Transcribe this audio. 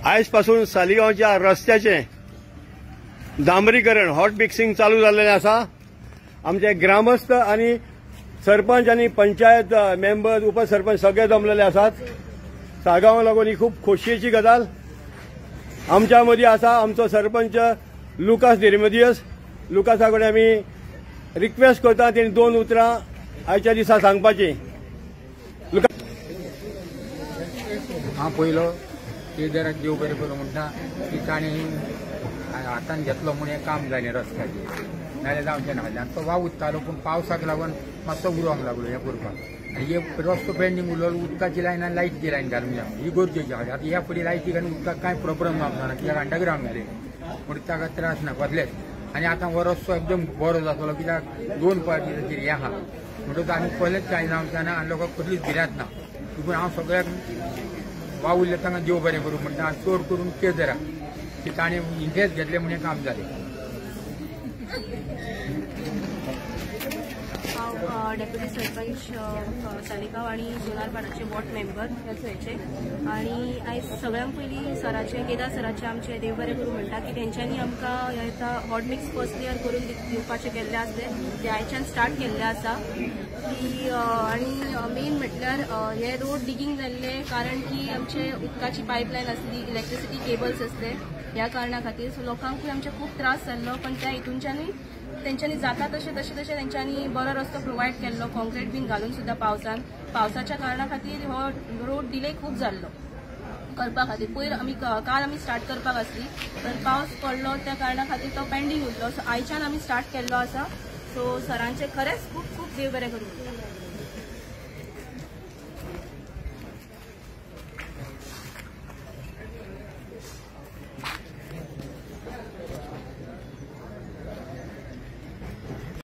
आजपासून सालिगांवच्या रस्त्याचे डांबरीकरण हॉट मिक्सिंग चालू झालेले आसा। आमचे ग्रामस्थ आणि सरपंच आणि पंचायत मेंबर उपसरपंच सगळे जमलेले आसात। साळगांवाक लागून ही खूप खोशयेची गजाल। आमच्या मदीं आसा आमचो सरपंच लुकास डेरमेदियस। लुकासा कडेन आमी रिक्वेस्ट करता तेणी 2 उतरां आयच्या दिसा सांगपाची। हांव पयलो केदाराक देव बरें करूं म्हणटा की ताणें हातान घेतलो म्हूण हें काम जालें रस्त्याचेर, नाजाल्यार जावचें ना। तो वाव उरतालो पूण पावसाक लागून मातसो उरोंक लागलो हें करपाक। आनी हे रस्तो पेंडींग उरलो, उदकाची लायन आनी लायटीची लायन घालूंक जाय ही गरजेची आसा। आतां ह्या फुडें लायटीक आनी उदकाक कांय प्रोब्लेम जावना कित्याक अंडरग्रावंड घाले पूण ताका त्रास ना बदलेच। आनी आतां हो रस्तो एकदम बरो जातलो कित्याक 2 पार्टी ताचेर हें आहा म्हणटकूच आमी पयलेच कांय जावंक ना आनी लोकांक कसलीच भिरांत ना। देखून हांव सगळ्याक वावुरले तांकां देव बरें करूं म्हणटा। चड करून केदाराक की ताणें इंट्रेस्ट घेतले म्हण काम जालें। हांव डेप्युटी सरपंच सालिगांव आणि जोनारपाडाचे वॉर्ड मेंबर ह्या थंयचे। आणि आयज सगळ्यांक पयलीं सराचे केदार सराचे आमचे देव बरें करूं म्हणटा की तेंच्यांनी आमकां हॉट मिक्स फर्स्ट क्लियर करून दिवपाचें केल्लें आसलें, ते आयच्यान स्टार्ट केल्लें आसा। की आणि मेन म्हटल्यार हे रोड डिगींग जाल्ले कारण की आमचे उदकाची पायपलायन आसली, इलेक्ट्रिसिटी केबल्स असले, ह्या कारणा खातीर सो लोकांकूय आमचे खूब त्रास जाल्लो। पण त्या हितूनच्यानी तेंच्यांनी जाता तशें तेंच्यांनी बरो रस्तो प्रोवायड केल्लो, कॉन्क्रीट बीन घालून सुद्दां पावसाच्या कारणा खातीर हो रोड डिले खूब जाल्लो करपा खातीर। काल आमी स्टार्ट करपाक आसली पण पावस पडलो त्या कारणा खातीर तो पेंडींग उरलो। सो आयच्यान आमी स्टार्ट केल्लो आसा। सो सरांचे खरेंच खूब खूब देव बरें करूं।